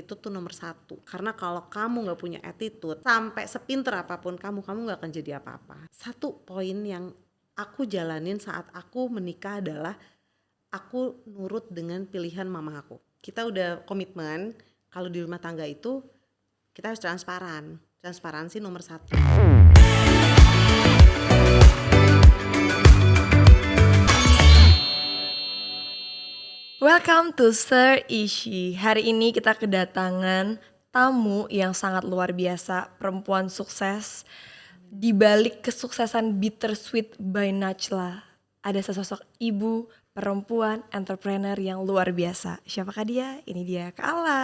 attitude tuh nomor satu. Karena kalau kamu gak punya attitude, sampai sepinter apapun kamu gak akan jadi apa-apa. Satu poin yang aku jalanin saat aku menikah adalah aku nurut dengan pilihan mama aku. Kita udah komitmen kalau di rumah tangga itu kita harus transparan. Transparansi nomor satu. Welcome to Sir Ishi. Hari ini kita kedatangan tamu yang sangat luar biasa, perempuan sukses. Di balik kesuksesan Bittersweet by Najla, ada sesosok ibu, perempuan, entrepreneur yang luar biasa. Siapakah dia? Ini dia, Kak Ala.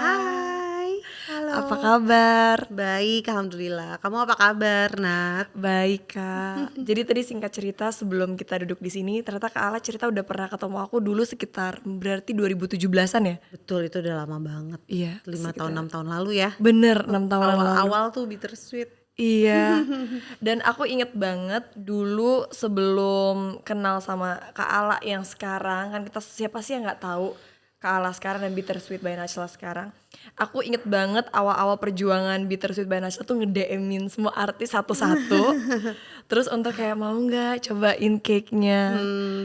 Hai, halo. Apa kabar? Baik, alhamdulillah. Kamu apa kabar, Nat? Baik, Kak. Jadi tadi singkat cerita sebelum kita duduk di sini, ternyata Kak Ala cerita udah pernah ketemu aku dulu sekitar berarti 2017-an ya? Betul, itu udah lama banget. Iya. 5 tahun, 6 tahun lalu ya. Bener, 6 tahun lalu. Awal-awal tuh Bittersweet. Iya. Dan aku inget banget dulu sebelum kenal sama Kak Ala yang sekarang, kan kita siapa sih yang nggak tahu Kak Ala sekarang dan Bittersweet by Najla sekarang. Aku inget banget awal-awal perjuangan Bittersweet by Najla tuh nge-DM-in semua artis satu-satu. Terus untuk kayak mau nggak cobain cake-nya.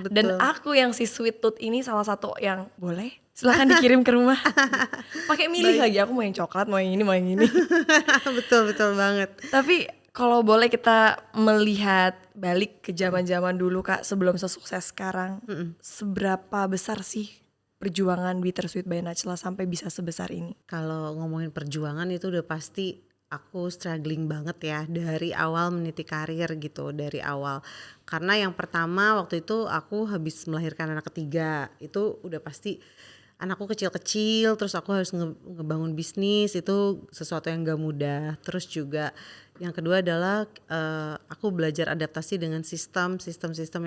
Dan aku yang si sweet tooth ini salah satu yang boleh silahkan dikirim ke rumah. Pakai milih lagi, aku mau yang coklat, mau yang ini, mau yang ini. Betul banget. Tapi kalau boleh kita melihat balik ke zaman-zaman dulu Kak, sebelum sesukses sekarang, seberapa besar sih perjuangan Bittersweet by Najla sampai bisa sebesar ini? Kalau ngomongin perjuangan itu udah pasti aku struggling banget ya dari awal meniti karir gitu, dari awal. Karena yang pertama waktu itu aku habis melahirkan anak ketiga, itu udah pasti anakku kecil-kecil, terus aku harus ngebangun bisnis, itu sesuatu yang gak mudah. Terus juga yang kedua adalah aku belajar adaptasi dengan sistem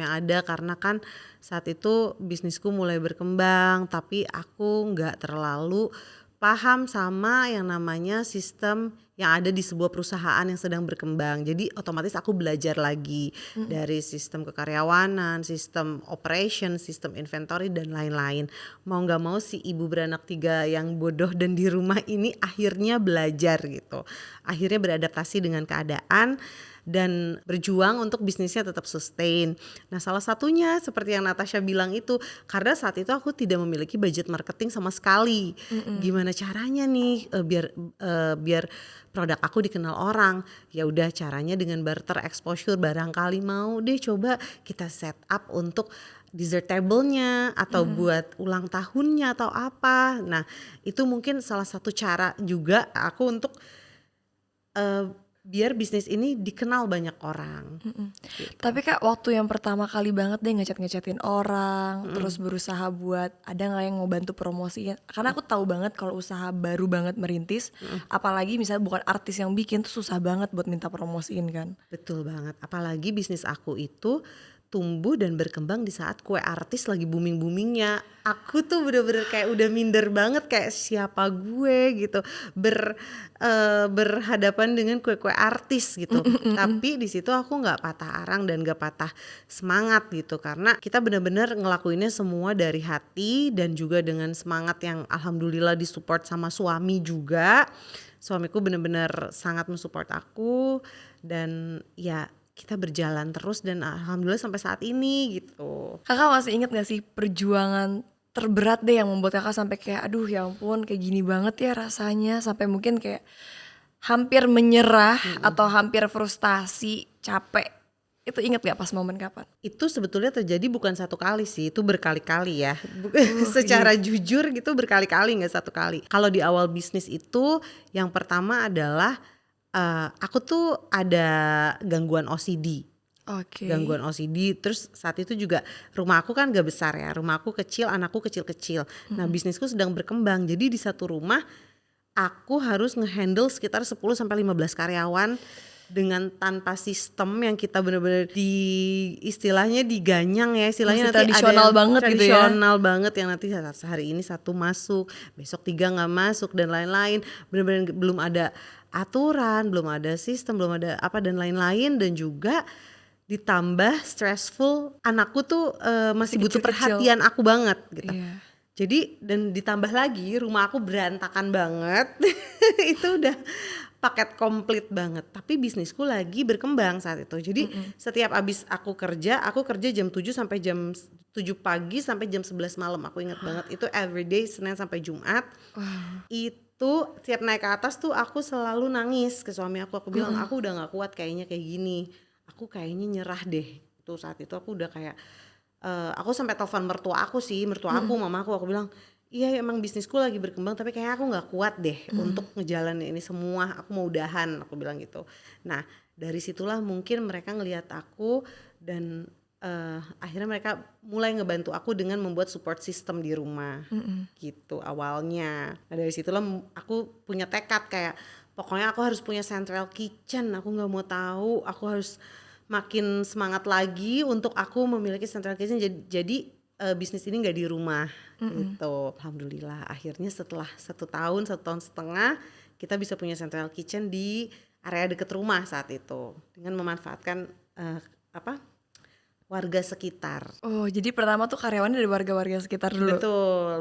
yang ada, karena kan saat itu bisnisku mulai berkembang, tapi aku gak terlalu paham sama yang namanya sistem yang ada di sebuah perusahaan yang sedang berkembang. Jadi otomatis aku belajar lagi dari sistem kekaryawanan, sistem operation, sistem inventory dan lain-lain. Mau gak mau si ibu beranak 3 yang bodoh dan di rumah ini akhirnya belajar gitu. Akhirnya beradaptasi dengan keadaan dan berjuang untuk bisnisnya tetap sustain. Nah, salah satunya seperti yang Natasha bilang itu, karena saat itu aku tidak memiliki budget marketing sama sekali. Gimana caranya nih biar produk aku dikenal orang? Ya udah, caranya dengan barter exposure. Barangkali mau deh coba kita set up untuk dessert table-nya atau buat ulang tahunnya atau apa. Nah, itu mungkin salah satu cara juga aku untuk biar bisnis ini dikenal banyak orang. Gitu. Tapi Kak, waktu yang pertama kali banget deh ngechat-ngechatin orang, terus berusaha buat ada gak yang mau bantu promosiin. Karena aku tahu banget kalau usaha baru banget merintis, apalagi misalnya bukan artis yang bikin, tuh susah banget buat minta promosiin kan. Betul banget, apalagi bisnis aku itu tumbuh dan berkembang di saat kue artis lagi booming-boomingnya. Aku tuh bener-bener kayak udah minder banget, kayak siapa gue gitu berhadapan dengan kue-kue artis gitu. Tapi di situ aku nggak patah arang dan nggak patah semangat gitu, karena kita bener-bener ngelakuinnya semua dari hati dan juga dengan semangat yang alhamdulillah disupport sama suami juga. Suamiku bener-bener sangat mensupport aku dan ya kita berjalan terus dan alhamdulillah sampai saat ini gitu. Kakak masih inget gak sih perjuangan terberat deh yang membuat kakak sampai kayak aduh ya ampun kayak gini banget ya rasanya, sampai mungkin kayak hampir menyerah atau hampir frustasi, capek. Itu inget gak pas momen kapan? Itu sebetulnya terjadi bukan satu kali sih, itu berkali-kali ya. Secara jujur gitu berkali-kali, gak satu kali. Kalau di awal bisnis itu yang pertama adalah aku tuh ada gangguan OCD. Gangguan OCD, terus saat itu juga rumah aku kan gak besar ya, rumah aku kecil, anakku kecil-kecil. Nah bisnisku sedang berkembang, jadi di satu rumah aku harus ngehandle sekitar 10-15 karyawan dengan tanpa sistem yang kita benar-benar istilahnya diganyang ya, istilahnya masih nanti tradisional ada banget gitu ya. Tradisional banget yang nanti hari ini 1 masuk, besok 3 gak masuk dan lain-lain. Benar-benar belum ada aturan, belum ada sistem, belum ada apa dan lain-lain, dan juga ditambah stressful. Anakku tuh masih butuh perhatian aku banget gitu. Jadi dan ditambah lagi rumah aku berantakan banget. Itu udah paket komplit banget. Tapi bisnisku lagi berkembang saat itu. Jadi setiap abis aku kerja jam 7 sampai jam 7 pagi sampai jam 11 malam. Aku ingat banget itu everyday Senin sampai Jumat. Wah. Itu tiap naik ke atas tuh aku selalu nangis ke suami aku bilang aku udah gak kuat kayaknya kayak gini, aku kayaknya nyerah deh. Itu saat itu aku udah kayak aku sampai telepon mertua aku, mama aku bilang iya emang bisnisku lagi berkembang tapi kayaknya aku gak kuat deh untuk ngejalanin ini semua, aku mau udahan, aku bilang gitu. Nah dari situlah mungkin mereka ngelihat aku dan akhirnya mereka mulai ngebantu aku dengan membuat support system di rumah gitu awalnya. Nah dari situlah aku punya tekad kayak pokoknya aku harus punya central kitchen, aku nggak mau tahu, aku harus makin semangat lagi untuk aku memiliki central kitchen jadi bisnis ini nggak di rumah gitu. Alhamdulillah akhirnya setelah 1 tahun 1,5 tahun kita bisa punya central kitchen di area deket rumah saat itu dengan memanfaatkan warga sekitar. Oh, jadi pertama tuh karyawannya dari warga-warga sekitar dulu.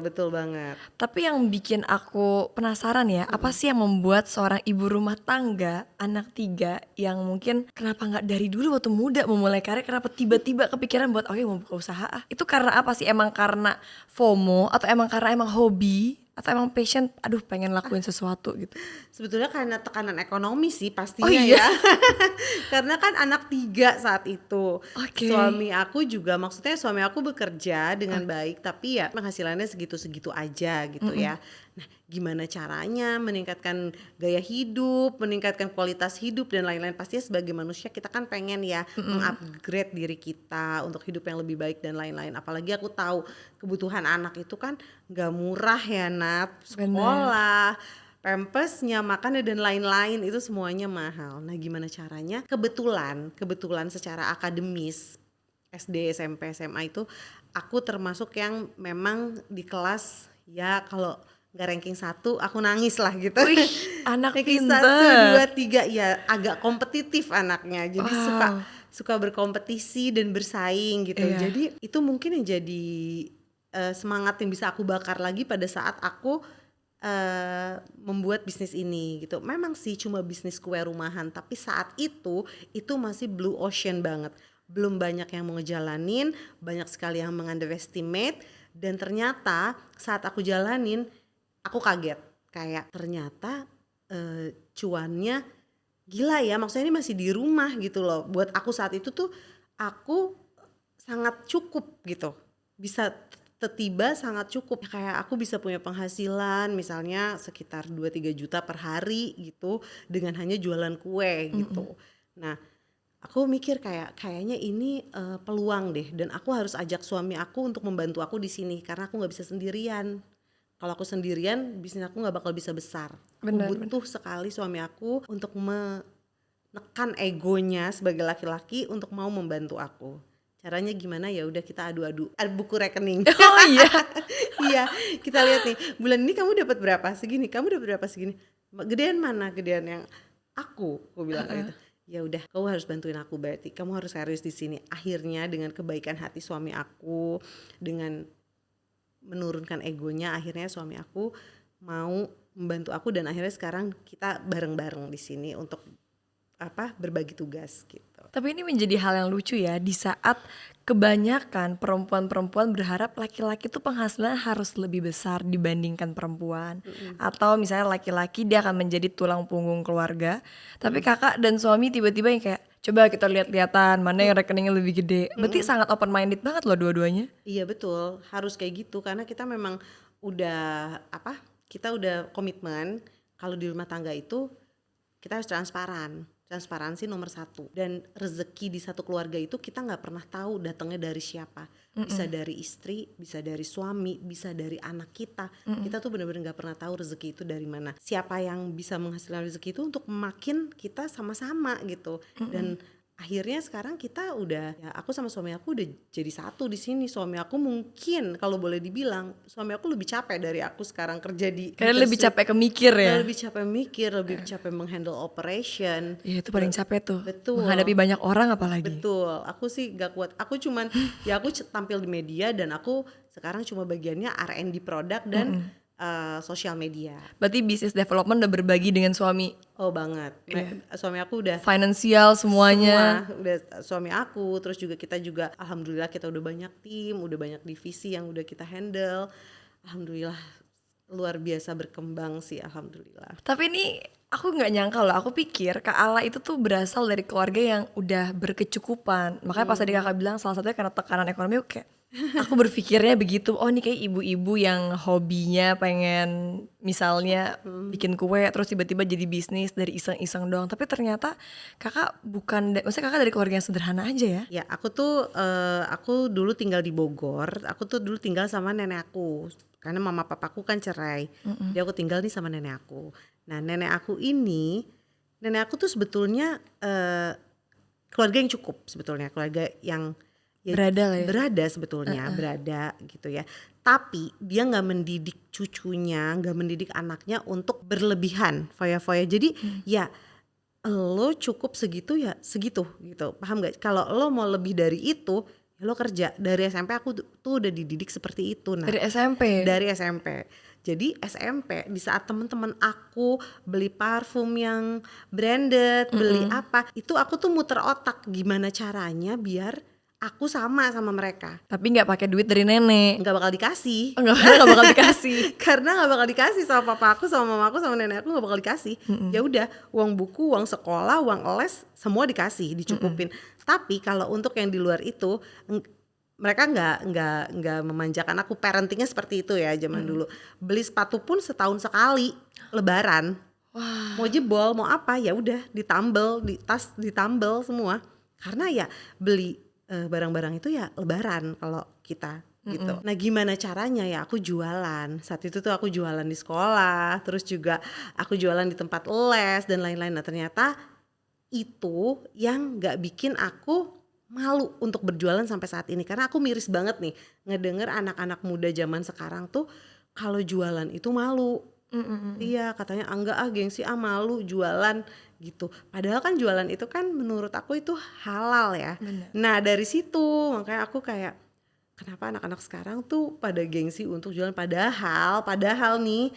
Betul banget. Tapi yang bikin aku penasaran ya, apa sih yang membuat seorang ibu rumah tangga, anak 3 yang mungkin kenapa nggak dari dulu waktu muda memulai karir, kenapa tiba-tiba kepikiran buat oke mau buka usaha ah? Itu karena apa sih? Emang karena FOMO atau emang karena emang hobi atau emang passion? Aduh, pengen lakuin sesuatu gitu. Sebetulnya karena tekanan ekonomi sih pastinya Oh iya? ya. Karena kan anak 3 saat itu. Oke. Suami aku juga, maksudnya suami aku bekerja dengan baik tapi ya penghasilannya segitu-segitu aja gitu ya. Nah gimana caranya meningkatkan gaya hidup, meningkatkan kualitas hidup dan lain-lain. Pastinya sebagai manusia kita kan pengen ya mengupgrade diri kita untuk hidup yang lebih baik dan lain-lain. Apalagi aku tahu kebutuhan anak itu kan gak murah ya Nat. Sekolah, pampasnya, makannya dan lain-lain itu semuanya mahal. Nah gimana caranya? Kebetulan secara akademis SD, SMP, SMA itu aku termasuk yang memang di kelas ya kalau nggak ranking 1 aku nangis lah gitu. Wih, anak Ranking 1, pinter. 2, 3 ya agak kompetitif anaknya. Jadi Wow. suka berkompetisi dan bersaing gitu. Iya. Jadi itu mungkin yang jadi semangat yang bisa aku bakar lagi pada saat aku membuat bisnis ini gitu. Memang sih cuma bisnis kue rumahan, tapi saat itu masih blue ocean banget. Belum banyak yang mau ngejalanin, banyak sekali yang mengunderestimate dan ternyata saat aku jalanin aku kaget kayak ternyata cuannya gila ya, maksudnya ini masih di rumah gitu loh. Buat aku saat itu tuh aku sangat cukup gitu, bisa tiba sangat cukup. Kayak aku bisa punya penghasilan misalnya sekitar 2-3 juta per hari gitu dengan hanya jualan kue gitu. Nah aku mikir kayaknya ini peluang deh dan aku harus ajak suami aku untuk membantu aku di sini karena aku nggak bisa sendirian. Kalau aku sendirian bisnis aku nggak bakal bisa besar. Benar, Aku butuh sekali suami aku untuk menekan egonya sebagai laki-laki untuk mau membantu aku. Caranya gimana? Ya udah kita adu buku rekening. Oh iya. Iya, kita lihat nih bulan ini kamu dapat berapa segini, kamu dapat berapa segini. Gedean mana? Gedean yang aku bilang kayak gitu. Ya udah kamu harus bantuin aku, berarti kamu harus serius di sini. Akhirnya dengan kebaikan hati suami aku, dengan menurunkan egonya, akhirnya suami aku mau membantu aku dan akhirnya sekarang kita bareng-bareng di sini untuk berbagi tugas gitu. Tapi ini menjadi hal yang lucu ya, di saat kebanyakan perempuan-perempuan berharap laki-laki tuh penghasilan harus lebih besar dibandingkan perempuan. Atau misalnya laki-laki dia akan menjadi tulang punggung keluarga. Tapi kakak dan suami tiba-tiba yang kayak coba kita lihat-lihatan mana yang rekeningnya lebih gede. Berarti sangat open minded banget loh dua-duanya. Iya betul, harus kayak gitu karena kita memang udah kita udah komitmen kalau di rumah tangga itu kita harus transparan. Transparansi nomor 1 dan rezeki di satu keluarga itu kita nggak pernah tahu datangnya dari siapa. Bisa dari istri, bisa dari suami, bisa dari anak kita. Kita tuh benar-benar nggak pernah tahu rezeki itu dari mana. Siapa yang bisa menghasilkan rezeki itu untuk makin kita sama-sama gitu. Dan akhirnya sekarang kita udah, ya aku sama suami aku udah jadi satu di sini. Suami aku mungkin kalau boleh dibilang, suami aku lebih capek dari aku sekarang kerja di Kalian lebih Bittersweet. capek ke mikir ya? Lebih capek mikir, lebih capek menghandle operation. Iya itu paling capek tuh. Betul. Menghadapi banyak orang apalagi. Betul, aku sih gak kuat. Aku cuman ya aku tampil di media dan aku sekarang cuma bagiannya R&D produk dan sosial media. Berarti business development udah berbagi dengan suami. Oh banget. Suami aku udah Finansial semuanya. semua, udah suami aku, terus juga kita juga alhamdulillah kita udah banyak tim, udah banyak divisi yang udah kita handle. Alhamdulillah luar biasa berkembang sih, alhamdulillah. Tapi ini aku nggak nyangka loh, aku pikir Kak Ala itu tuh berasal dari keluarga yang udah berkecukupan. Makanya pas tadi kakak bilang salah satunya karena tekanan ekonomi, oke. Aku berpikirnya begitu, oh ini kayak ibu-ibu yang hobinya pengen misalnya bikin kue terus tiba-tiba jadi bisnis dari iseng-iseng doang. Tapi ternyata kakak bukan, maksudnya kakak dari keluarga yang sederhana aja ya? Ya aku tuh aku dulu tinggal di Bogor. Aku tuh dulu tinggal sama nenek aku karena mama papaku kan cerai. Jadi aku tinggal nih sama nenek aku. Nah nenek aku tuh sebetulnya keluarga yang cukup sebetulnya, keluarga yang ya, Berada lah ya? berada sebetulnya, berada gitu ya. Tapi dia nggak mendidik cucunya, nggak mendidik anaknya untuk berlebihan, foya-foya. Jadi ya lo cukup segitu ya segitu gitu, paham gak? Kalau lo mau lebih dari itu, ya lo kerja. Dari SMP aku tuh udah dididik seperti itu. Nah, Dari SMP? dari SMP. Jadi SMP di saat teman-teman aku beli parfum yang branded, beli apa, itu aku tuh muter otak gimana caranya biar aku sama mereka. Tapi nggak pakai duit dari nenek. Nggak bakal dikasih. Nggak bakal dikasih. Karena nggak bakal dikasih sama papa aku, sama mama aku, sama nenek aku nggak bakal dikasih. Ya udah, uang buku, uang sekolah, uang les, semua dikasih, dicukupin. Tapi kalau untuk yang di luar itu, mereka nggak memanjakan aku. Parentingnya seperti itu ya zaman dulu. Beli sepatu pun setahun sekali, Lebaran. Mau jebol, mau apa, ya udah ditambel, di tas ditambel semua. Karena ya beli barang-barang itu ya Lebaran kalau kita gitu. Nah gimana caranya ya, aku jualan. Saat itu tuh aku jualan di sekolah, terus juga aku jualan di tempat les dan lain-lain. Nah ternyata itu yang gak bikin aku malu untuk berjualan sampai saat ini. Karena aku miris banget nih ngedenger anak-anak muda zaman sekarang tuh kalau jualan itu malu. Iya katanya enggak gengsi malu jualan gitu. Padahal kan jualan itu kan menurut aku itu halal ya. Bener. Nah dari situ makanya aku kayak kenapa anak-anak sekarang tuh pada gengsi untuk jualan, padahal nih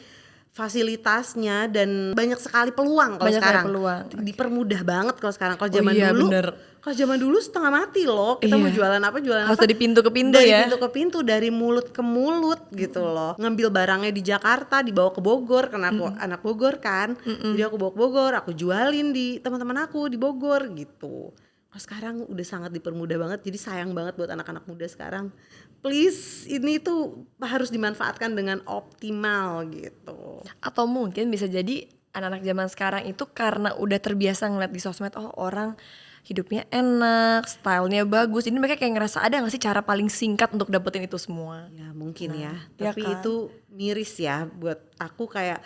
fasilitasnya dan banyak sekali peluang kalau Banyak sekali sekarang. peluang, Dipermudah banget kalau sekarang. Kalau Oh zaman iya, dulu, bener. kalau zaman dulu setengah mati loh. Kita mau Iya. jualan apa Harus dari pintu ke pintu dari ya? pintu ke pintu, dari mulut ke mulut gitu loh. Ngambil barangnya di Jakarta, dibawa ke Bogor karena aku anak Bogor kan. Jadi aku bawa ke Bogor, aku jualin di teman-teman aku di Bogor gitu. Kalau sekarang udah sangat dipermudah banget, jadi sayang banget buat anak-anak muda sekarang. Please, ini tuh harus dimanfaatkan dengan optimal gitu. Atau mungkin bisa jadi anak-anak zaman sekarang itu karena udah terbiasa ngeliat di sosmed, oh orang hidupnya enak, stylenya bagus. Ini mereka kayak ngerasa ada gak sih cara paling singkat untuk dapetin itu semua? Ya mungkin ya, ya tapi kan? itu miris ya buat aku. Kayak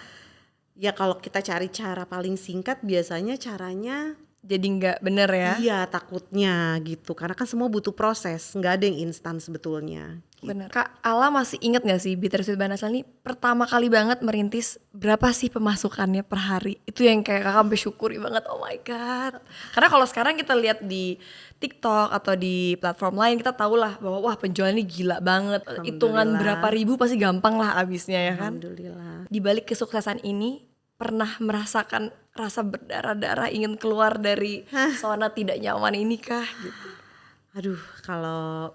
ya kalau kita cari cara paling singkat biasanya caranya Jadi nggak bener ya? iya takutnya gitu, karena kan semua butuh proses, nggak ada yang instan sebetulnya gitu. Bener. Kak Ala masih inget gak sih Bittersweet by Najla ini pertama kali banget merintis berapa sih pemasukannya per hari? Itu yang kayak kakak bersyukuri banget, oh my god. Karena kalau sekarang kita lihat di TikTok atau di platform lain kita tahu lah bahwa wah penjualannya gila banget. Hitungan berapa ribu pasti gampang lah abisnya ya kan? Alhamdulillah. Di balik kesuksesan ini pernah merasakan rasa berdarah-darah ingin keluar dari zona tidak nyaman ini kah gitu? Aduh, kalau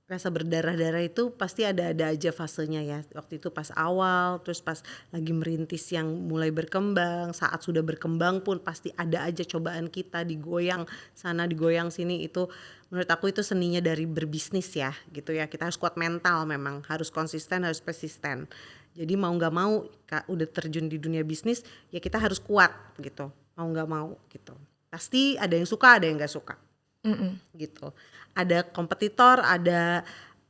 rasa berdarah-darah itu pasti ada aja fasenya ya. Waktu itu pas awal, terus pas lagi merintis yang mulai berkembang, saat sudah berkembang pun pasti ada aja cobaan kita, digoyang sana digoyang sini. Itu menurut aku itu seninya dari berbisnis ya gitu ya. Kita harus kuat mental, memang harus konsisten, harus persisten. Jadi mau gak mau udah terjun di dunia bisnis ya kita harus kuat gitu, mau gak mau gitu. Pasti ada yang suka, ada yang gak suka gitu. Ada kompetitor, ada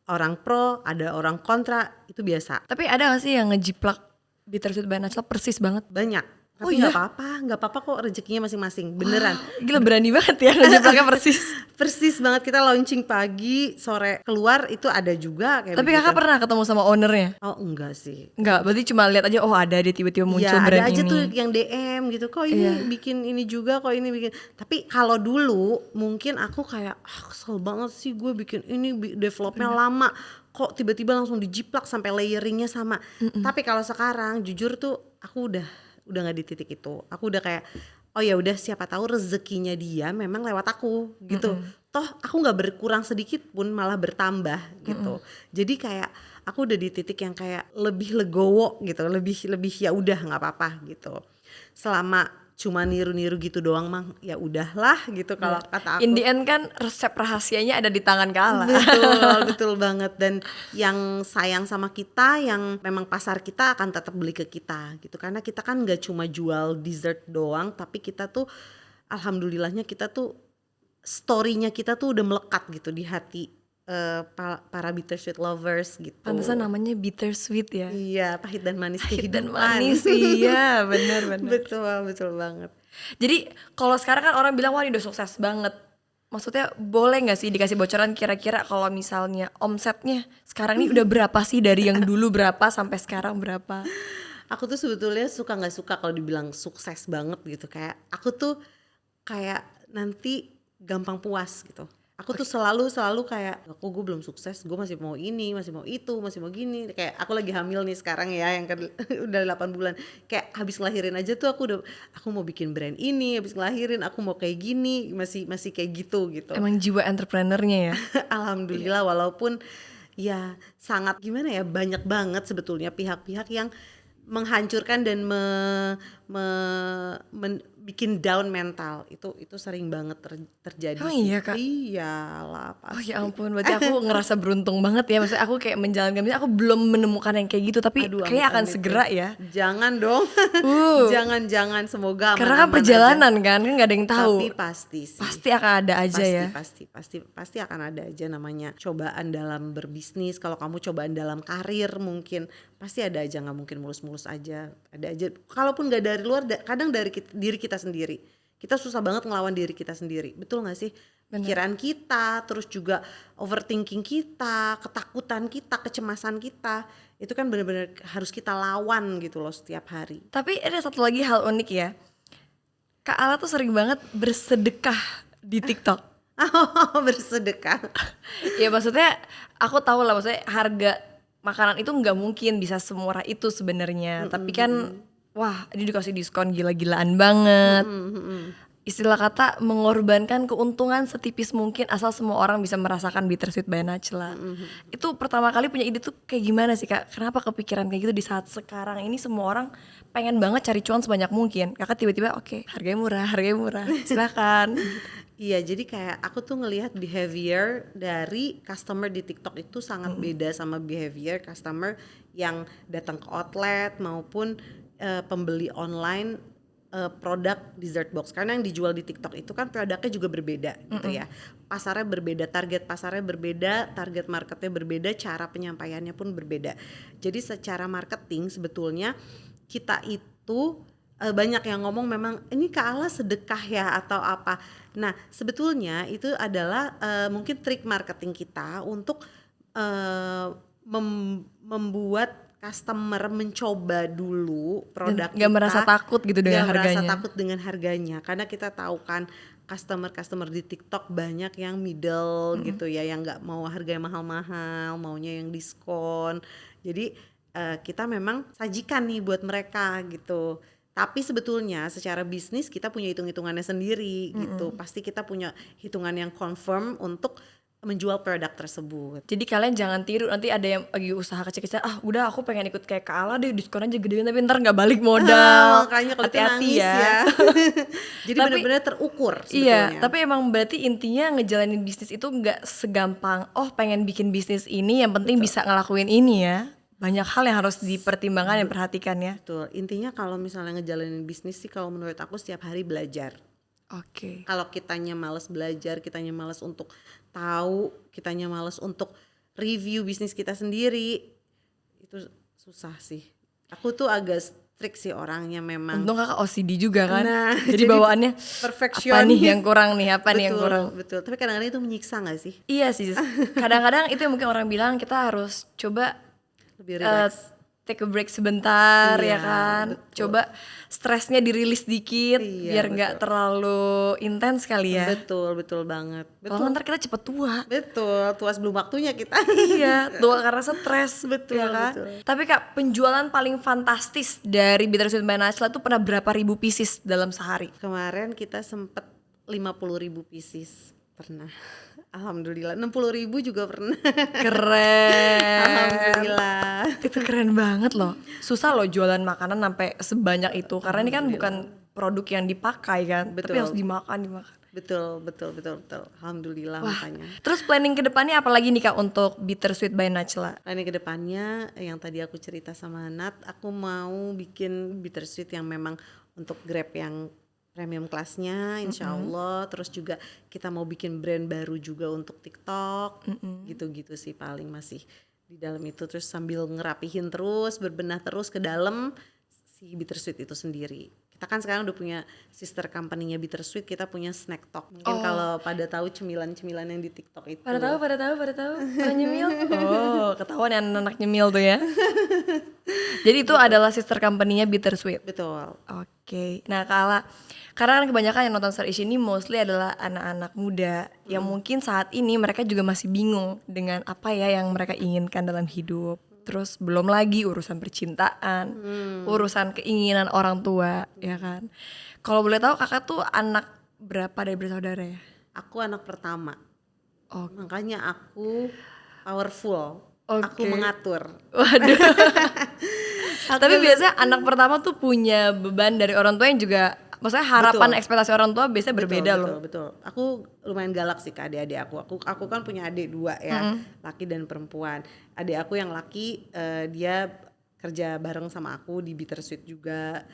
orang pro, ada orang kontra, itu biasa. Tapi ada gak sih yang ngejiplak Bittersweet by Najla persis banget? Banyak, Oh Tapi iya? nggak apa-apa kok, rezekinya masing-masing, beneran. Gila berani banget ya ngejeplaknya persis. Persis banget, kita launching pagi, sore keluar itu ada juga kayak Tapi begitu. kakak pernah ketemu sama ownernya? Oh enggak sih. Enggak, berarti cuma lihat aja, oh ada dia tiba-tiba muncul Iya ada brand aja tuh ini. yang DM gitu, kok ini Iya. bikin ini juga, kok ini bikin. Tapi kalau dulu mungkin aku kayak kesel banget sih gue bikin ini, developnya lama, kok tiba-tiba langsung dijiplak sampai layeringnya sama. Tapi kalau sekarang jujur tuh aku udah nggak di titik itu. Aku udah kayak oh ya udah, siapa tahu rezekinya dia memang lewat aku gitu. Toh aku nggak berkurang sedikit pun, malah bertambah gitu. Jadi kayak aku udah di titik yang kayak lebih legowo gitu, lebih ya udah nggak apa-apa gitu. Selama cuma niru-niru gitu doang mah ya udahlah gitu kalau kata In aku. the end kan resep rahasianya ada di tangan Kak Ala. Betul banget. Dan yang sayang sama kita, yang memang pasar kita akan tetap beli ke kita gitu, karena kita kan nggak cuma jual dessert doang, tapi kita tuh alhamdulillahnya kita tuh story-nya kita tuh udah melekat gitu di hati para bittersweet lovers gitu. Pantesan namanya bittersweet ya. Iya, pahit dan manis Pahit dan kehidupan. manis, iya benar. Betul banget. Jadi kalau sekarang kan orang bilang wah ini udah sukses banget. Maksudnya boleh nggak sih dikasih bocoran kira-kira kalau misalnya omsetnya sekarang ini udah berapa sih, dari yang dulu berapa sampai sekarang berapa? Aku tuh sebetulnya suka nggak suka kalau dibilang sukses banget gitu. Kayak aku tuh kayak nanti gampang puas gitu. Aku tuh selalu kayak aku gue belum sukses, gue masih mau ini, masih mau itu, masih mau gini. Kayak aku lagi hamil nih sekarang ya, yang udah 8 bulan. Kayak habis ngelahirin aja tuh aku mau bikin brand ini, habis ngelahirin aku mau kayak gini, masih kayak gitu. Emang jiwa entrepreneurnya ya. Alhamdulillah, walaupun ya sangat gimana ya, banyak banget sebetulnya pihak-pihak yang menghancurkan dan bikin down mental. Itu sering banget terjadi Oh sih. iya Kak. Iyalah Oh pasti. ya ampun, berarti aku ngerasa beruntung banget ya. Maksudnya aku kayak menjalankan bisnis, aku belum menemukan yang kayak gitu, tapi Aduh, kayak akan amit-amit segera deh. ya. Jangan dong. Uh, Jangan, semoga Karena kan aman-aman aja. perjalanan kan nggak ada yang tahu. Tapi pasti sih. Pasti akan ada aja ya. Pasti akan ada aja namanya cobaan dalam berbisnis. Kalau kamu cobaan dalam karir mungkin pasti ada aja, nggak mungkin mulus-mulus aja. Ada aja. Kalaupun nggak dari luar, kadang dari diri kita sendiri. Kita susah banget ngelawan diri kita sendiri. Betul nggak sih? Pikiran kita, terus juga overthinking kita, ketakutan kita, kecemasan kita, itu kan benar-benar harus kita lawan gitu loh setiap hari. Tapi ada satu lagi hal unik ya. Kak Ala tuh sering banget bersedekah di TikTok. Bersedekah. Ya maksudnya aku tahu lah, maksudnya harga makanan itu nggak mungkin bisa semurah itu sebenarnya. Tapi kan wah ini dikasih diskon gila-gilaan banget. Istilah kata mengorbankan keuntungan setipis mungkin asal semua orang bisa merasakan bittersweet by Najla. Itu pertama kali punya ide tuh kayak gimana sih Kak? Kenapa kepikiran kayak gitu di saat sekarang ini semua orang pengen banget cari cuan sebanyak mungkin? Kakak tiba-tiba oke, harganya murah, silakan. Iya, jadi kayak aku tuh ngelihat behavior dari customer di TikTok itu sangat beda sama behavior customer yang datang ke outlet maupun pembeli online produk dessert box. Karena yang dijual di TikTok itu kan produknya juga berbeda gitu ya. Pasarnya berbeda, target pasarnya berbeda, target marketnya berbeda, cara penyampaiannya pun berbeda. Jadi secara marketing sebetulnya kita itu banyak yang ngomong memang ini Kak Ala sedekah ya atau apa. Nah sebetulnya itu adalah mungkin trik marketing kita untuk membuat customer mencoba dulu produk Dan gak merasa takut gitu dengan gak harganya. merasa takut dengan harganya, karena kita tahu kan customer di TikTok banyak yang middle gitu ya, yang nggak mau harga yang mahal-mahal, maunya yang diskon. Jadi kita memang sajikan nih buat mereka gitu. Tapi sebetulnya secara bisnis kita punya hitung-hitungannya sendiri gitu. Pasti kita punya hitungan yang confirm untuk menjual produk tersebut. Jadi kalian jangan tiru, nanti ada yang lagi usaha kecil-kecil, udah aku pengen ikut kayak Kak Ala deh, diskon aja gedein tapi ntar gak balik modal. Makanya kalau itu Hati-hati nangis ya. Jadi Tapi- benar-benar terukur sebetulnya. Iya, tapi emang berarti intinya ngejalanin bisnis itu gak segampang, oh pengen bikin bisnis ini yang penting bisa ngelakuin ini ya. Banyak hal yang harus dipertimbangkan dan perhatikan ya. Betul. Intinya kalau misalnya ngejalanin bisnis sih, kalau menurut aku setiap hari belajar. Oke. Kalau kitanya malas belajar, kitanya malas untuk tahu, kitanya malas untuk review bisnis kita sendiri, itu susah sih. Aku tuh agak strict sih orangnya memang. Untung kakak OCD juga kan. Nah, Jadi bawaannya apa nih yang kurang nih, apa nih yang kurang. Betul. Tapi kadang-kadang itu menyiksa gak sih? Iya sih. Kadang-kadang itu yang mungkin orang bilang kita harus coba Lebih relax. take a break sebentar ya Iya, kan. betul. Coba stresnya dirilis dikit Iya, biar nggak terlalu intens kali ya. Betul banget. Kalau ntar kita cepet tua. Betul, tua sebelum waktunya kita. Iya, tua karena stres. Betul, ya kan? betul. Tapi Kak, penjualan paling fantastis dari Bittersweet by Najla tuh pernah berapa ribu pieces dalam sehari? Kemarin kita sempet 50.000 pieces pernah. Alhamdulillah. 60.000 juga pernah. Keren. Alhamdulillah. Itu keren banget loh. Susah loh jualan makanan sampai sebanyak itu karena ini kan bukan produk yang dipakai kan, tapi Betul. harus dimakan. Betul. Alhamdulillah. Wah. Makanya. Terus planning ke depannya apa lagi nih Kak untuk Bittersweet by Najla? Lainnya ke depannya yang tadi aku cerita sama Nat, aku mau bikin bittersweet yang memang untuk Grab yang premium kelasnya insya Allah. Terus juga kita mau bikin brand baru juga untuk TikTok. Gitu-gitu sih paling masih di dalam itu. Terus sambil ngerapihin terus, berbenah terus ke dalam si Bittersweet itu sendiri. Kita kan sekarang udah punya sister company-nya Bittersweet, kita punya Snack Talk. Mungkin kalau pada tahu cemilan-cemilan yang di TikTok itu. Pada tahu. Pada nyemil. Oh, ketahuan ya anak nyemil tuh ya. Jadi itu adalah sister company-nya Bittersweet. Betul. Oke. Nah, karena kan kebanyakan yang nonton Star Ish ini mostly adalah anak-anak muda yang mungkin saat ini mereka juga masih bingung dengan apa ya yang mereka inginkan dalam hidup. Terus belum lagi urusan percintaan, urusan keinginan orang tua, ya kan. Kalau boleh tahu kakak tuh anak berapa dari bersaudara ya? Aku anak pertama. Oh. Makanya aku powerful. Aku Oke. mengatur. Waduh. Tapi biasanya anak pertama tuh punya beban dari orang tua yang juga, maksudnya harapan ekspektasi orang tua biasanya berbeda loh. Betul. Aku lumayan galak sih ke adik-adik aku. Aku kan punya adik 2 ya, laki dan perempuan. Adik aku yang laki dia kerja bareng sama aku di Bittersweet juga.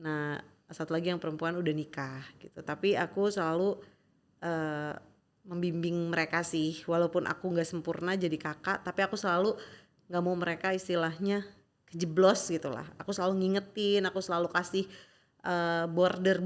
Nah, satu lagi yang perempuan udah nikah gitu. Tapi aku selalu membimbing mereka sih, walaupun aku nggak sempurna jadi kakak, tapi aku selalu nggak mau mereka istilahnya kejeblos gitulah. Aku selalu ngingetin, aku selalu kasih border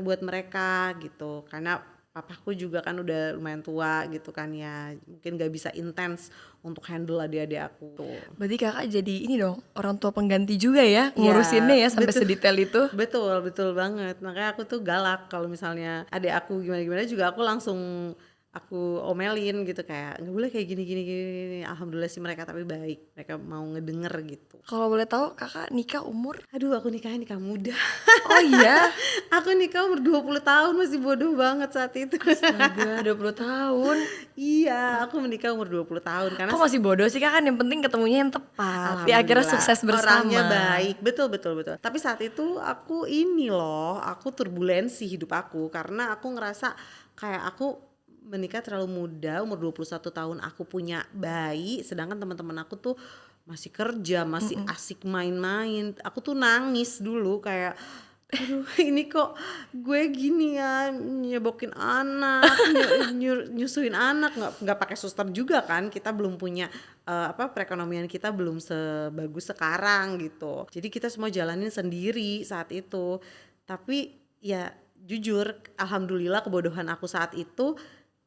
buat mereka gitu, karena papaku juga kan udah lumayan tua gitu kan ya, mungkin gak bisa intens untuk handle adik-adik aku tuh. Berarti kakak jadi ini dong, orang tua pengganti juga ya, ngurusinnya ya sampai sedetail itu. Betul banget, makanya aku tuh galak kalau misalnya adik aku gimana juga aku langsung aku omelin gitu, kayak nggak boleh kayak gini. Alhamdulillah sih mereka tapi baik, mereka mau ngedenger gitu. Kalau boleh tahu kakak nikah umur? Aduh, aku nikah muda. Oh iya? Aku nikah umur 20 tahun, masih bodoh banget saat itu. Astaga, 20 tahun. Iya, aku menikah umur 20 tahun karena Kok masih bodoh sih kak, kan yang penting ketemunya yang tepat. Di akhirnya sukses bersama. Orangnya baik, betul. Tapi saat itu aku aku turbulensi hidup aku karena aku ngerasa kayak aku menikah terlalu muda, umur 21 tahun aku punya bayi, sedangkan teman-teman aku tuh masih kerja, masih asik main-main. Aku tuh nangis dulu kayak, aduh ini kok gue gini ya, nyebokin anak, nyusuin anak, nggak pakai suster juga kan, kita belum punya perekonomian kita belum sebagus sekarang gitu. Jadi kita semua jalanin sendiri saat itu. Tapi ya jujur, alhamdulillah kebodohan aku saat itu,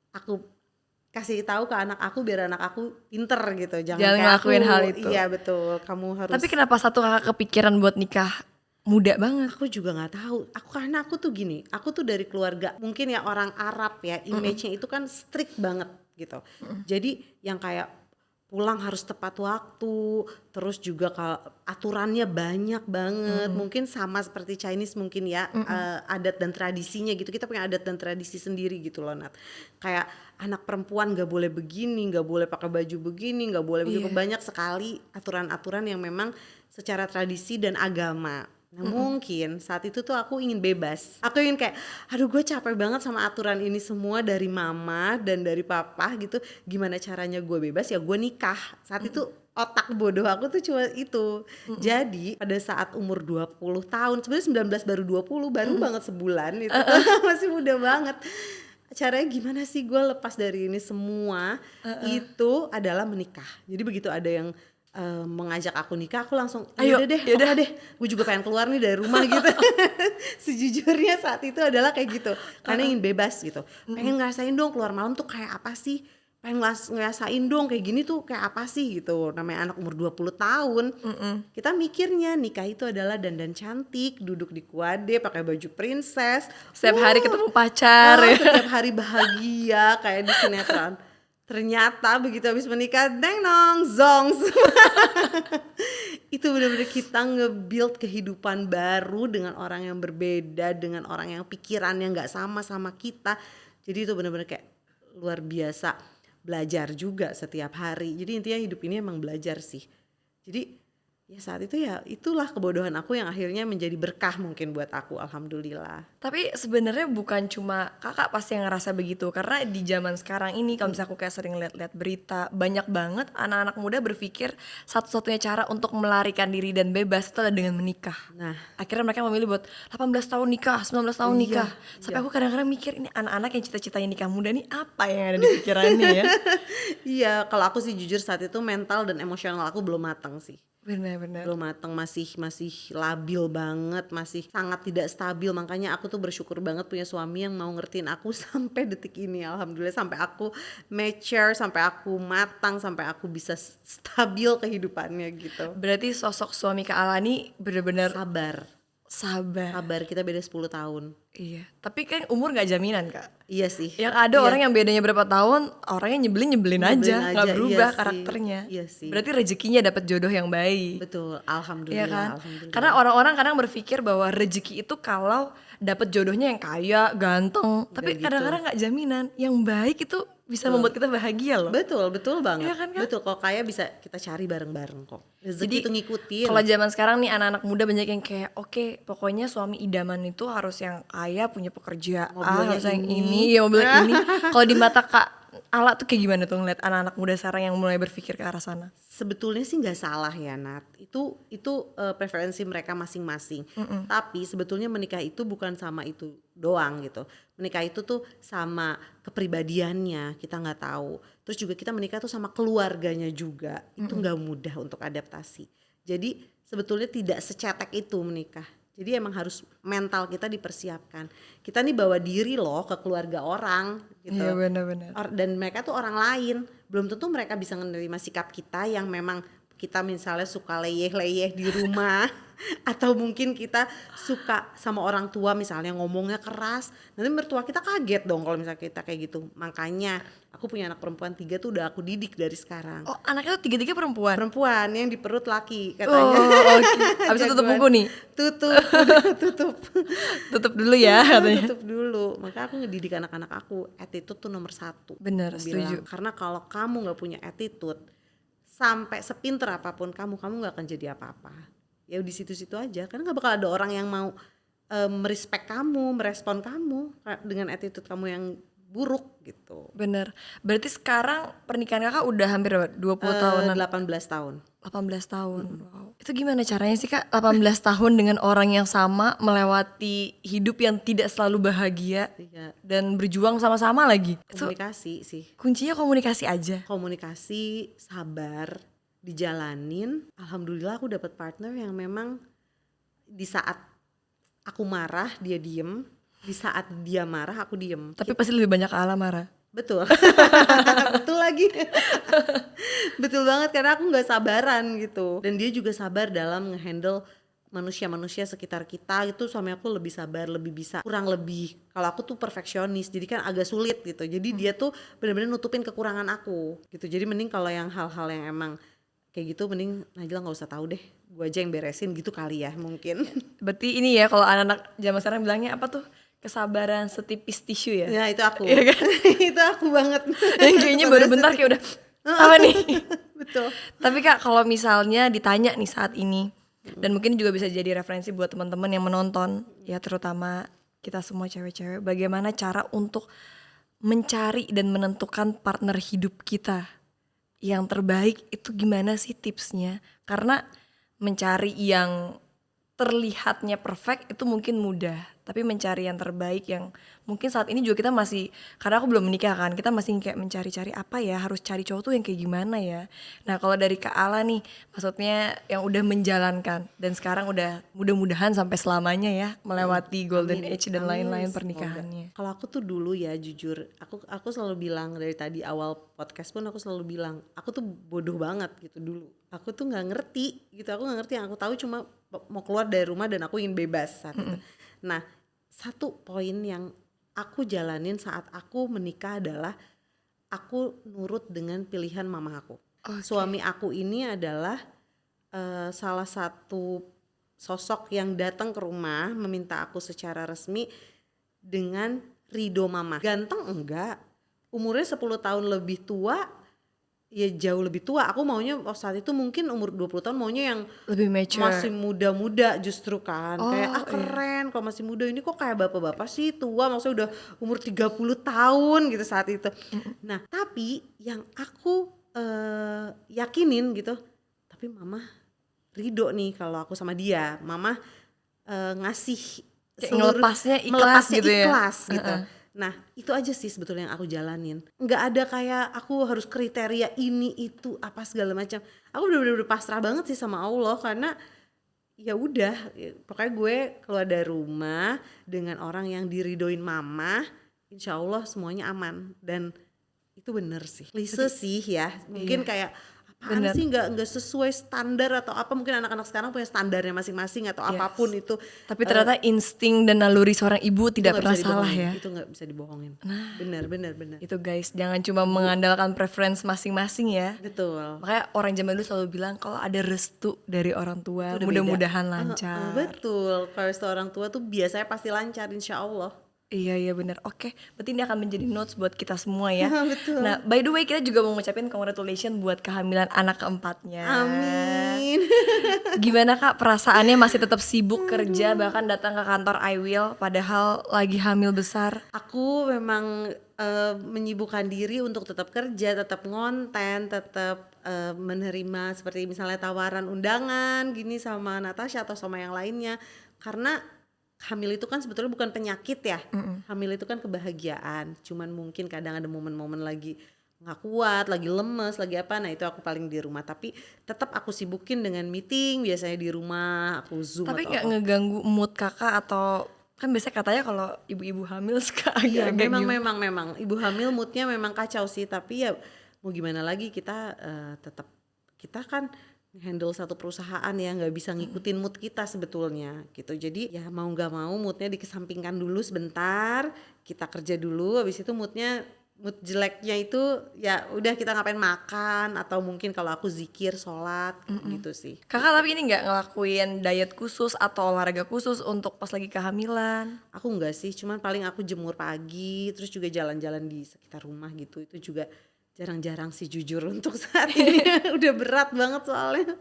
aku kasih tahu ke anak aku biar anak aku pinter gitu, jangan kayak ngelakuin aku. hal itu. Iya betul, kamu harus. Tapi kenapa satu kakak kepikiran buat nikah muda banget? Aku juga nggak tahu. Karena aku tuh gini, aku tuh dari keluarga mungkin ya orang Arab ya, image-nya itu kan strict banget gitu. Jadi yang kayak pulang harus tepat waktu, terus juga kalau aturannya banyak banget, mungkin sama seperti Chinese mungkin ya, adat dan tradisinya gitu. Kita punya adat dan tradisi sendiri gitu loh Nat. Kayak anak perempuan nggak boleh begini, nggak boleh pakai baju begini, nggak boleh begitu. Banyak sekali aturan-aturan yang memang secara tradisi dan agama. Nah mungkin saat itu tuh aku ingin bebas. Aku ingin kayak, aduh gue capek banget sama aturan ini semua dari mama dan dari papa gitu. Gimana caranya gue bebas? Ya gue nikah. Saat itu otak bodoh aku tuh cuma itu. Jadi pada saat umur 20 tahun, sebenarnya 19 baru 20, baru banget sebulan itu. Masih muda banget. Caranya gimana sih gue lepas dari ini semua? Itu adalah menikah. Jadi begitu ada yang mengajak aku nikah, aku langsung Ayo, yaudah deh, yaudah. oke deh, gue juga pengen keluar nih dari rumah gitu. Sejujurnya saat itu adalah kayak gitu, karena ingin bebas gitu, pengen ngerasain dong keluar malam tuh kayak apa sih, pengen ngerasain dong kayak gini tuh kayak apa sih gitu. Namanya anak umur 20 tahun, kita mikirnya nikah itu adalah dandan cantik, duduk di kuade pakai baju princess, Setiap hari ketemu pacar ya. setiap hari bahagia kayak di sinetron. Ternyata begitu habis menikah, deng dong, zongs. Itu benar-benar kita nge-build kehidupan baru dengan orang yang berbeda, dengan orang yang pikirannya nggak sama kita. Jadi itu benar-benar kayak luar biasa, belajar juga setiap hari. Jadi intinya hidup ini emang belajar sih. Jadi ya saat itu ya itulah kebodohan aku yang akhirnya menjadi berkah mungkin buat aku, alhamdulillah. Tapi sebenarnya bukan cuma kakak pasti yang ngerasa begitu, karena di zaman sekarang ini kalau misalnya aku kayak sering lihat-lihat berita, banyak banget anak-anak muda berpikir satu-satunya cara untuk melarikan diri dan bebas itu adalah dengan menikah. Nah, Akhirnya mereka memilih buat 18 tahun nikah, 19 tahun Iya, nikah. Sampai iya. aku kadang-kadang mikir ini anak-anak yang cita-citanya nikah muda nih apa yang ada di pikirannya ya. Iya, kalau aku sih jujur saat itu mental dan emosional aku belum matang sih. Benar-benar. Belum matang, masih labil banget, masih sangat tidak stabil. Makanya aku tuh bersyukur banget punya suami yang mau ngertiin aku sampai detik ini, alhamdulillah, sampai aku mature, sampai aku matang, sampai aku bisa stabil kehidupannya gitu. Berarti sosok suami Kak Alani benar-benar Sabar, sabar. kita beda 10 tahun. Iya. Tapi kan umur nggak jaminan Kak. Iya sih. Yang ada Iya. orang yang bedanya berapa tahun, orangnya nyebelin aja, nggak aja, berubah iya sih, karakternya. iya sih. Berarti rezekinya dapat jodoh yang baik. Betul, Iya alhamdulillah, kan? alhamdulillah. Karena orang-orang kadang berpikir bahwa rezeki itu kalau dapat jodohnya yang kaya, ganteng, tapi gitu. kadang-kadang nggak jaminan. Yang baik itu bisa membuat kita bahagia loh. Betul banget. Iya kan, Kak? Betul, kalau kaya bisa kita cari bareng-bareng kok. Rezeki Jadi itu ngikutin. kalau zaman sekarang nih anak-anak muda banyak yang kayak oke, pokoknya suami idaman itu harus yang kaya, punya pekerjaan, Mobilnya harus yang ini. ini, ya mobilnya ini. Kalau di mata Kak Ala tuh kayak gimana tuh ngeliat anak-anak muda sekarang yang mulai berpikir ke arah sana? Sebetulnya sih nggak salah ya Nat, itu preferensi mereka masing-masing. Tapi sebetulnya menikah itu bukan sama itu doang gitu. Menikah itu tuh sama kepribadiannya, kita nggak tahu. Terus juga kita menikah tuh sama keluarganya juga, itu nggak mudah untuk adaptasi. Jadi sebetulnya tidak secetek itu menikah. Jadi emang harus mental kita dipersiapkan. Kita nih bawa diri loh ke keluarga orang gitu. Iya benar-benar. Dan mereka tuh orang lain, belum tentu mereka bisa menerima sikap kita yang memang kita misalnya suka leyeh-leyeh di rumah atau mungkin kita suka sama orang tua misalnya ngomongnya keras, nanti mertua kita kaget dong kalau misalnya kita kayak gitu. Makanya aku punya anak perempuan 3 tuh udah aku didik dari sekarang. Oh anaknya tuh tiga-tiga perempuan? Perempuan yang di perut laki Oh katanya. oke. Habis itu tutup Jagoan. buku nih? Tutup Tutup dulu ya katanya. tutup dulu. Maka aku ngedidik anak-anak aku, attitude tuh nomor 1. Bener, Aku setuju. bilang. Karena kalau kamu nggak punya attitude, sampai sepinter apapun kamu nggak akan jadi apa-apa. Ya di situ-situ aja, karena nggak bakal ada orang yang mau merespek kamu, merespon kamu dengan attitude kamu yang buruk gitu. Bener. Berarti sekarang pernikahan kakak udah hampir berapa? 20 tahunan? 18 tahun. 18 tahun. Wow. Itu gimana caranya sih Kak 18 tahun dengan orang yang sama melewati hidup yang tidak selalu bahagia Iya. dan berjuang sama-sama lagi? Itu Komunikasi sih. kuncinya komunikasi aja. Komunikasi, sabar, dijalanin. Alhamdulillah aku dapat partner yang memang di saat aku marah dia diem, di saat dia marah aku diem. Tapi pasti lebih banyak Ala marah. Betul. Betul lagi. Betul banget, karena aku nggak sabaran gitu. Dan dia juga sabar dalam ngehandle manusia-manusia sekitar kita. Itu suami aku lebih sabar, lebih bisa, kurang lebih. Kalau aku tuh perfeksionis, jadi kan agak sulit gitu. Jadi dia tuh benar-benar nutupin kekurangan aku gitu. Jadi mending kalau yang hal-hal yang emang kayak gitu, mending Najla nggak usah tahu deh, gue aja yang beresin gitu kali ya mungkin. Berarti ini ya kalau anak-anak zaman sekarang bilangnya apa tuh? Kesabaran setipis tisu ya? Ya itu aku. Iya kan? Itu aku banget. Yang kayaknya baru bentar kayak udah apa nih? Betul. Tapi Kak kalau misalnya ditanya nih saat ini, dan mungkin juga bisa jadi referensi buat teman-teman yang menonton, ya terutama kita semua cewek-cewek, bagaimana cara untuk mencari dan menentukan partner hidup kita yang terbaik itu gimana sih tipsnya? Karena mencari yang terlihatnya perfect itu mungkin mudah, tapi mencari yang terbaik yang mungkin saat ini juga kita masih, karena aku belum menikah kan, kita masih kayak mencari-cari apa ya, harus cari cowok tuh yang kayak gimana ya. Nah kalau dari Kak Ala nih, maksudnya yang udah menjalankan dan sekarang udah mudah-mudahan sampai selamanya ya melewati golden Amin, age dan amin, lain-lain semoga. pernikahannya. Kalau aku tuh dulu ya jujur, aku selalu bilang dari tadi awal podcast pun aku selalu bilang, aku tuh bodoh banget gitu dulu. Aku tuh nggak ngerti gitu, aku nggak ngerti, yang aku tahu cuma mau keluar dari rumah dan aku ingin bebas saat itu. Nah, satu poin yang aku jalanin saat aku menikah adalah aku nurut dengan pilihan mama aku. Oke. Suami aku ini adalah salah satu sosok yang datang ke rumah meminta aku secara resmi dengan ridho mama. Ganteng enggak, umurnya 10 tahun lebih tua, ya jauh lebih tua. Aku maunya saat itu mungkin umur 20 tahun maunya yang Lebih mature. masih muda-muda justru kan. Kayak Oh, iya. keren kalau masih muda, ini kok kayak bapak-bapak sih tua, maksudnya udah umur 30 tahun gitu saat itu. Nah tapi yang aku yakinin gitu, tapi mama ridho nih kalau aku sama dia. Mama ngasih Kayak ngelepasnya ikhlas melepasnya gitu ya? ikhlas gitu. Nah itu aja sih sebetulnya yang aku jalanin. Nggak ada kayak aku harus kriteria ini itu apa segala macam. Aku bener-bener pasrah banget sih sama Allah, karena ya udah, pokoknya gue keluar dari rumah dengan orang yang diridoin mama, insya Allah semuanya aman. Dan itu bener sih, klise sih ya, mungkin kayak apaan Bener. sih nggak sesuai standar atau apa, mungkin anak-anak sekarang punya standarnya masing-masing atau Yes. apapun itu. Tapi ternyata insting dan naluri seorang ibu Itu tidak nggak pernah bisa salah dibohongin, ya. itu nggak bisa dibohongin. Bener. Itu guys, jangan cuma mengandalkan preference masing-masing ya. Betul. Makanya orang zaman dulu selalu bilang kalau ada restu dari orang tua, Itu udah mudah-mudahan beda. lancar. Betul, kalau restu orang tua tuh biasanya pasti lancar insya Allah. Iya benar. Oke, berarti ini akan menjadi notes buat kita semua ya. Betul. Nah, by the way kita juga mau ngucapin congratulations buat kehamilan anak keempatnya. Amin. Gimana Kak perasaannya, masih tetap sibuk kerja bahkan datang ke kantor I Will padahal lagi hamil besar? Aku memang menyibukkan diri untuk tetap kerja, tetap ngonten, tetap menerima seperti misalnya tawaran undangan gini sama Natasha atau sama yang lainnya, karena hamil itu kan sebetulnya bukan penyakit ya. Hamil itu kan kebahagiaan, cuman mungkin kadang ada momen-momen lagi nggak kuat, lagi lemes, lagi apa, nah itu aku paling di rumah. Tapi tetap aku sibukin dengan meeting biasanya di rumah, aku zoom Tapi atau nggak apa. ngeganggu mood kakak atau kan biasanya katanya kalau ibu-ibu hamil suka Iya, agak-agak gimana? memang ibu hamil moodnya memang kacau sih, tapi ya mau gimana lagi, kita tetap, kita kan handle satu perusahaan ya, nggak bisa ngikutin mood kita sebetulnya gitu. Jadi ya mau nggak mau moodnya dikesampingkan dulu sebentar, kita kerja dulu, habis itu mood jeleknya itu ya udah kita ngapain, makan atau mungkin kalau aku zikir, sholat gitu sih. Kakak tapi ini nggak ngelakuin diet khusus atau olahraga khusus untuk pas lagi kehamilan? Aku enggak sih, cuman paling aku jemur pagi, terus juga jalan-jalan di sekitar rumah gitu. Itu juga jarang-jarang sih jujur untuk saat ini. Udah berat banget soalnya.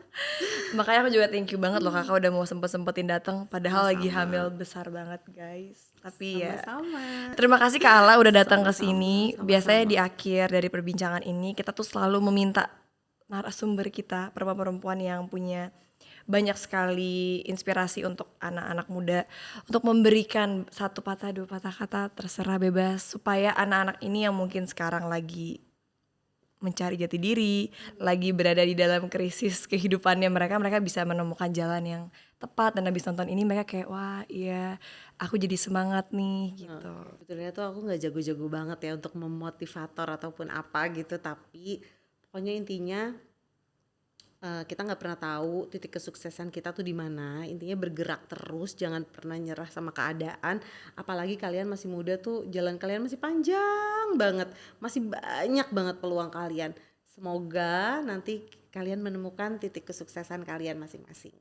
Makanya aku juga thank you banget loh kakak udah mau sempet-sempetin datang padahal lagi Sama-sama. hamil besar banget guys. Tapi ya Sama-sama. terima kasih Kak Ala udah datang ke Sama-sama, sini. sama-sama. Biasanya di akhir dari perbincangan ini kita tuh selalu meminta narasumber kita, perempuan-perempuan yang punya banyak sekali inspirasi untuk anak-anak muda, untuk memberikan satu patah dua patah kata terserah bebas supaya anak-anak ini yang mungkin sekarang lagi mencari jati diri, lagi berada di dalam krisis kehidupannya mereka bisa menemukan jalan yang tepat, dan habis nonton ini mereka kayak wah iya aku jadi semangat nih gitu. Sebetulnya tuh aku nggak jago-jago banget ya untuk memotivator ataupun apa gitu, tapi pokoknya intinya kita nggak pernah tahu titik kesuksesan kita tuh di mana. Intinya bergerak terus, jangan pernah nyerah sama keadaan. Apalagi kalian masih muda tuh, jalan kalian masih panjang banget, masih banyak banget peluang kalian. Semoga nanti kalian menemukan titik kesuksesan kalian masing-masing.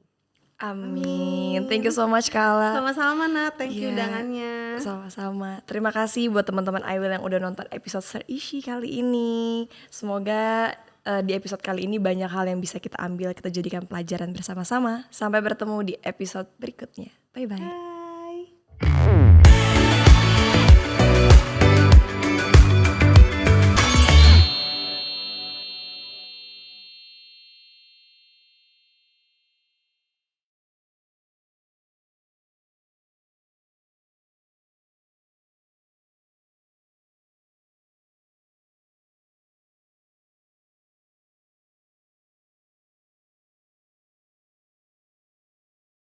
Amin. Thank you so much Kak Ala. Sama-sama Nat, thank you Iya, undangannya. Sama-sama. Terima kasih buat teman-teman I Will yang udah nonton episode terisi kali ini. Semoga di episode kali ini banyak hal yang bisa kita ambil, kita jadikan pelajaran bersama-sama. Sampai bertemu di episode berikutnya. Bye-bye.